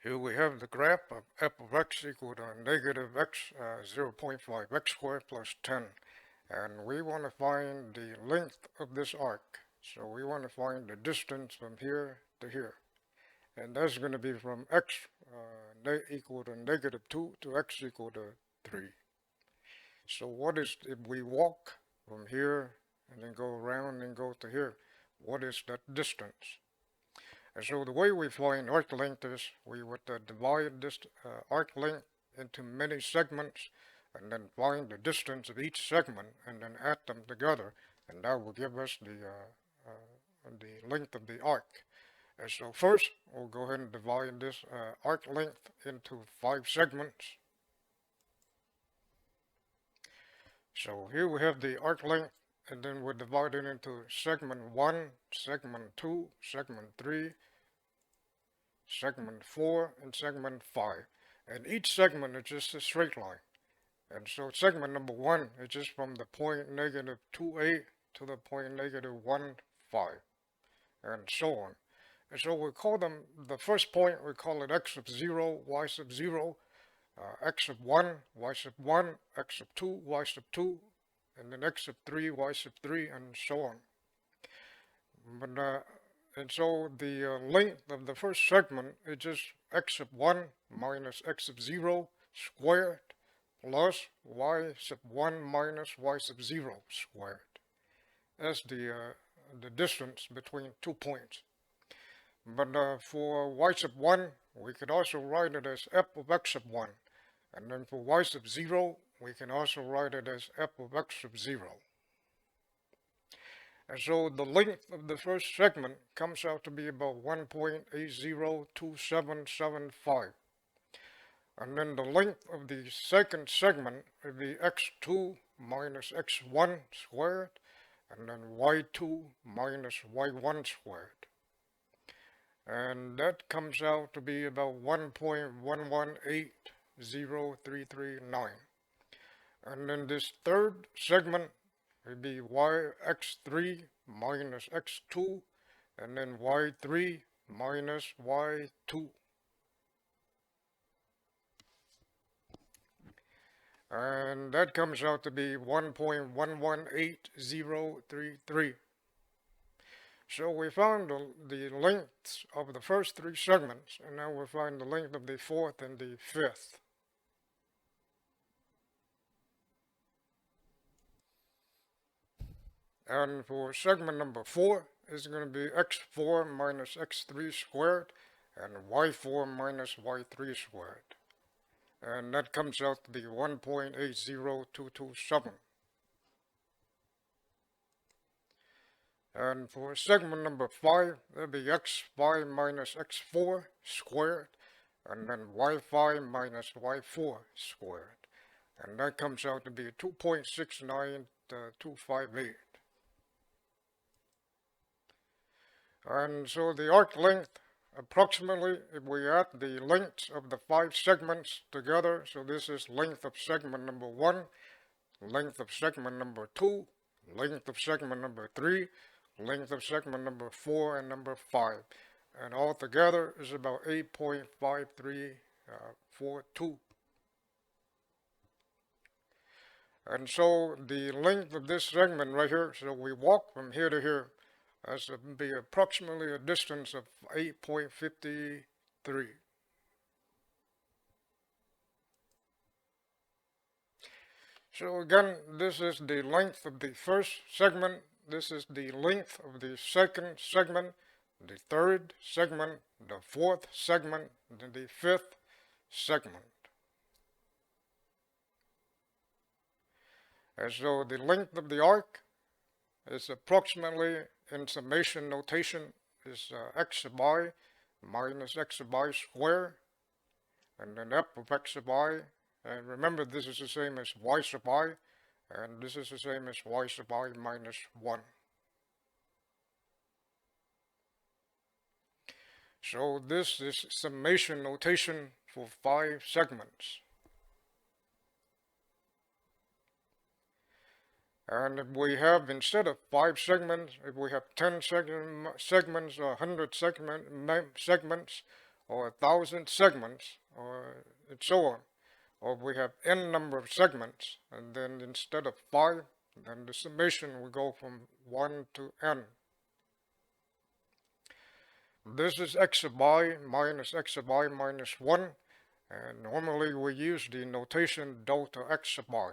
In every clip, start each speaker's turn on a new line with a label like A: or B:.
A: Here we have the graph of f of x equal to negative x 0.5 x squared plus 10. And we want to find the length of this arc. So we want to find the distance from here to here. And that's going to be from x equal to negative 2 to x equal to 3. So what is, if we walk from here and then go around and go to here, what is that distance? And so the way we find arc length is we would divide this arc length into many segments and then find the distance of each segment and then add them together, and that will give us the length of the arc. And so first we'll go ahead and divide this arc length into 5 segments. So here we have the arc length, and then we'll divide it into segment 1, segment 2, segment 3, segment 4, and segment 5. And each segment is just a straight line. And so segment number 1 is just from the point negative 2a to the point negative 1, 5, and so on. And so we call them, the first point, we call it x of 0, y sub 0, x of 1, y sub 1, x of 2, y sub 2, and then x of 3, y sub 3, and so on. And so the length of the first segment is just x of 1 minus x of 0 squared plus y sub 1 minus y sub 0 squared. That's the distance between 2 points. But for y sub 1, we could also write it as f of x sub 1. And then for y sub 0, we can also write it as f of x sub 0. And so the length of the first segment comes out to be about 1.802775. And then the length of the second segment would be x2 minus x1 squared, and then y2 minus y1 squared. And that comes out to be about 1.11803339. And then this third segment would be x3 minus x2, and then y3 minus y2. And that comes out to be 1.118033. So we found the lengths of the first 3 segments, and now we'll find the length of the fourth and the fifth. And for segment number 4 is going to be x4 minus x3 squared and y4 minus y3 squared. And that comes out to be 1.80227. And for segment number 5, that'll be x5 minus x4 squared, and then y5 minus y4 squared. And that comes out to be 2.69258. And so the arc length, approximately, if we add the lengths of the 5 segments together, so this is length of segment number 1, length of segment number 2, length of segment number 3, length of segment number 4, and number 5. And all together is about 8.5342. And so the length of this segment right here, so we walk from here to here, that's to be approximately a distance of 8.53. So again, this is the length of the first segment, this is the length of the second segment, the third segment, the fourth segment, and the fifth segment. And so the length of the arc is approximately, in summation notation, is x sub I minus x sub I squared, and then f of x sub I. And remember, this is the same as y sub I, and this is the same as y sub I minus 1. So this is summation notation for 5 segments. And if we have, instead of 5 segments, if we have 10 segments, 100 segments, or 1,000 segments, or and so on. Or we have n number of segments, and then instead of 5, then the summation will go from 1 to n. This is x sub I minus x sub I minus 1, and normally we use the notation delta x sub I.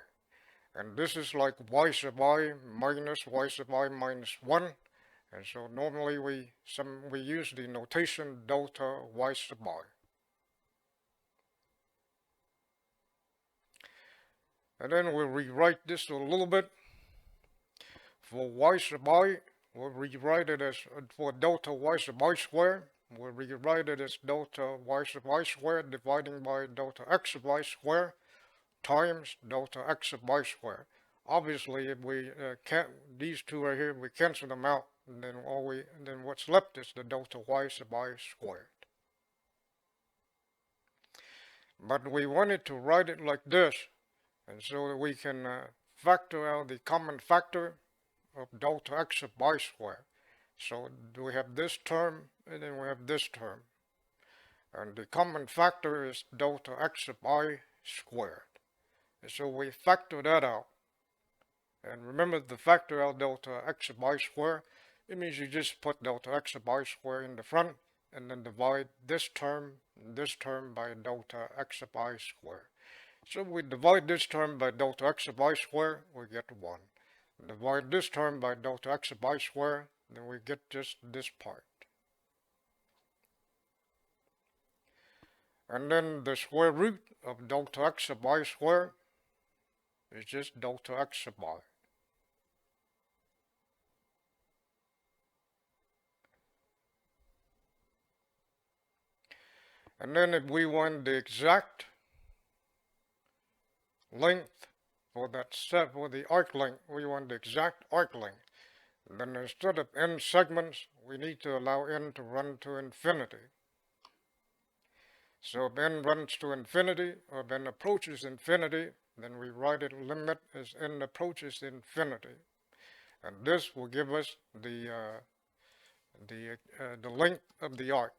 A: And this is like y sub I minus y sub I minus 1, and so normally we use the notation delta y sub I. And then we'll rewrite this a little bit. For y sub I, we'll rewrite it as, for delta y sub I squared, we'll rewrite it as delta y sub I squared dividing by delta x sub I squared times delta x sub I squared. Obviously, if we these two right here, we cancel them out, and then what's left is the delta y sub I squared. But we wanted to write it like this, and so that we can factor out the common factor of delta x sub I squared. So we have this term, and then we have this term. And the common factor is delta x sub I squared. And so we factor that out. And remember, to factor out delta x sub I squared, it means you just put delta x sub I squared in the front, and then divide this term by delta x sub I squared. So we divide this term by delta x sub I squared, we get 1. Divide this term by delta x sub I squared, then we get just this part. And then the square root of delta x sub I squared is just delta x sub I. And then if we want the exact length for that set, for the arc length, we want the exact arc length. Then instead of n segments, we need to allow n to run to infinity. So if n runs to infinity, or if n approaches infinity, then we write it limit as n approaches infinity. And this will give us the length of the arc.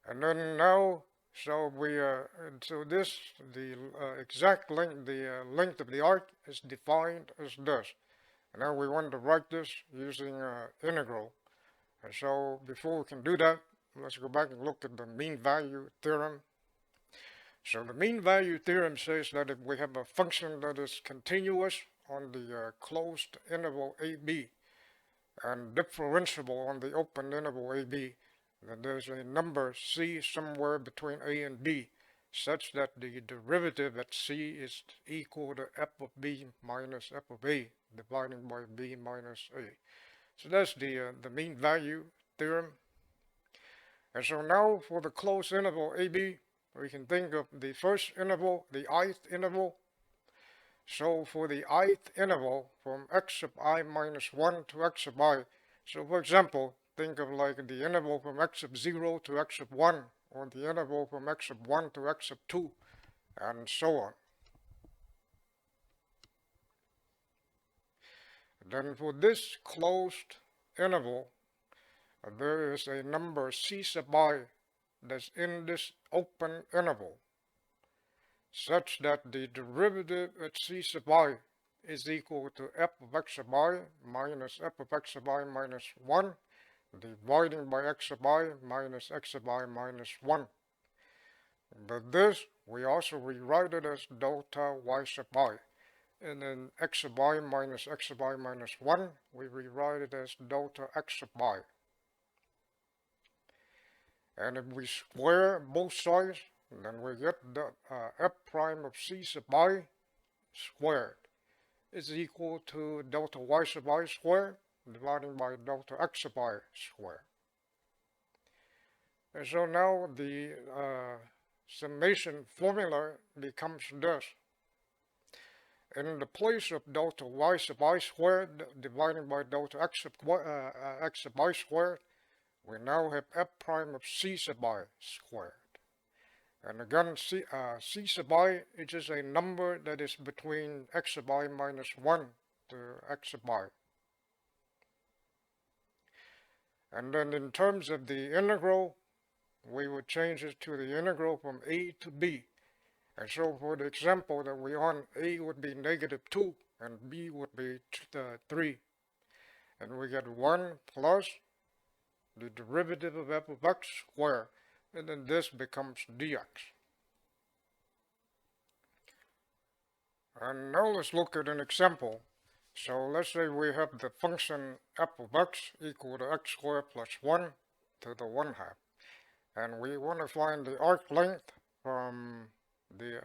A: And then now, so this, the exact length, length of the arc is defined as this. And now we want to write this using integral. And so before we can do that, let's go back and look at the mean value theorem. So the mean value theorem says that if we have a function that is continuous on the closed interval AB and differentiable on the open interval AB, then there's a number c somewhere between a and b, such that the derivative at c is equal to f of b minus f of a, dividing by b minus a. So that's the mean value theorem. And so now for the closed interval AB, we can think of the first interval, the ith interval. So for the ith interval, from x sub I minus 1 to x sub I, so for example, think of like the interval from x sub 0 to x sub 1, or the interval from x sub 1 to x sub 2, and so on. Then for this closed interval, there is a number c sub I that's in this open interval, such that the derivative at c sub I is equal to f of x sub I minus f of x sub I minus 1, dividing by x sub I minus x sub I minus 1. But this, we also rewrite it as delta y sub I. And then x sub I minus x sub I minus 1, we rewrite it as delta x sub I. And if we square both sides, then we get the f prime of c sub I squared is equal to delta y sub I squared dividing by delta x sub I squared. And so now the summation formula becomes this. In the place of delta y sub I squared dividing by delta x sub I squared, we now have f prime of c sub I squared. And again, c sub I is just a number that is between x sub I minus 1 to x sub I. And then in terms of the integral, we would change it to the integral from a to b. And so for the example that we're on, a would be -2 and b would be 3. And we get 1 plus the derivative of f of x squared, and then this becomes dx. And now let's look at an example. So let's say we have the function f of x equal to x squared plus 1 to the 1/2. And we want to find the arc length from the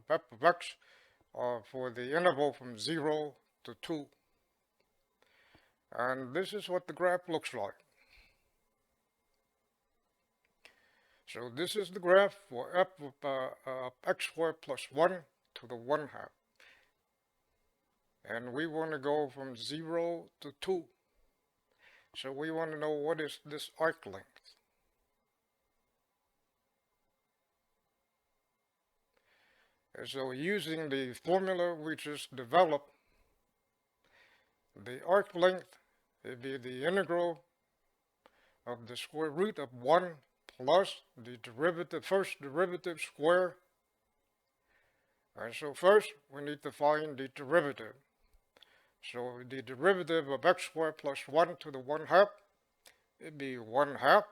A: f of x for the interval from 0 to 2. And this is what the graph looks like. So this is the graph for f of x squared plus 1 to the 1/2. And we want to go from 0 to 2. So we want to know what is this arc length. And so using the formula we just developed, the arc length would be the integral of the square root of 1 plus the derivative, first derivative square. And so first we need to find the derivative. So the derivative of x squared plus 1 to the 1/2, it'd be 1/2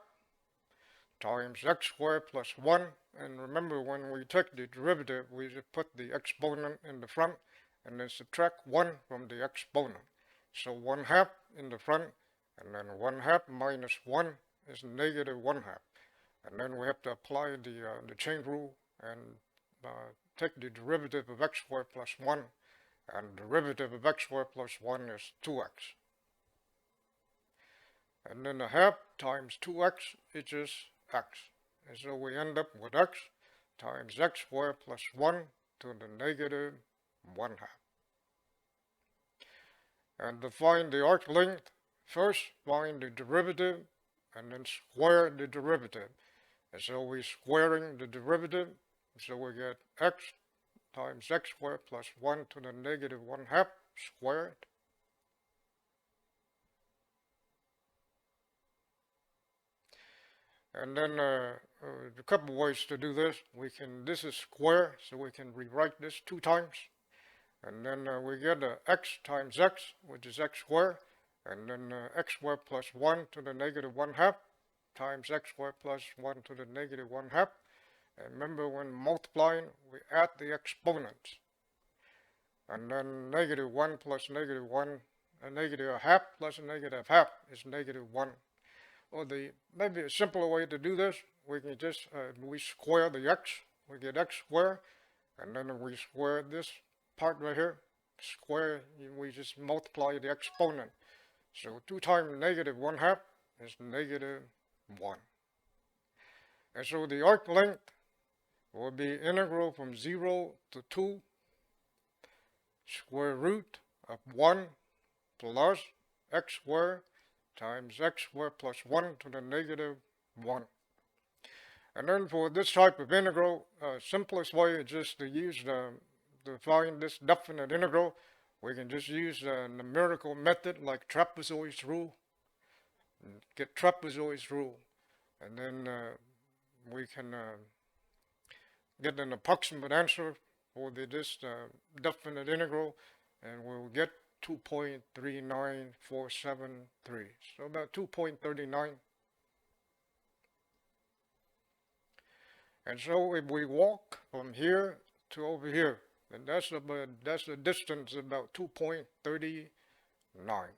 A: times x squared plus 1. And remember, when we take the derivative, we just put the exponent in the front and then subtract 1 from the exponent. So 1/2 in the front, and then 1/2 minus 1 is -1/2. And then we have to apply the chain rule and take the derivative of x squared plus 1. And the derivative of x squared plus 1 is 2x. And then 1/2 times 2x is just x. And so we end up with x times x squared plus 1 to the -1/2. And to find the arc length, first find the derivative and then square the derivative. And so we're squaring the derivative, so we get x times x squared plus 1 to the -1/2 squared. And then a couple ways to do this. This is square, so we can rewrite this 2 times. And then we get x times x, which is x squared, and then x squared plus 1 to the -1/2 times x squared plus 1 to the -1/2. And remember, when multiplying, we add the exponents. And then -1 plus -1, a -1/2 plus a -1/2 is -1. Or maybe a simpler way to do this, we can just, we square the x, we get x squared, and then we square this part right here, square, we just multiply the exponent. So 2 times -1/2 is -1. And so the arc length will be integral from 0 to 2 square root of 1 plus x squared times x squared plus 1 to the -1. And then for this type of integral, simplest way is just to use to find this definite integral. We can just use the numerical method like trapezoid's rule. Get trapezoid's rule. And then we can get an approximate answer for this definite integral, and we'll get 2.39473. So about 2.39. And so if we walk from here to over here, then that's the distance about 2.39.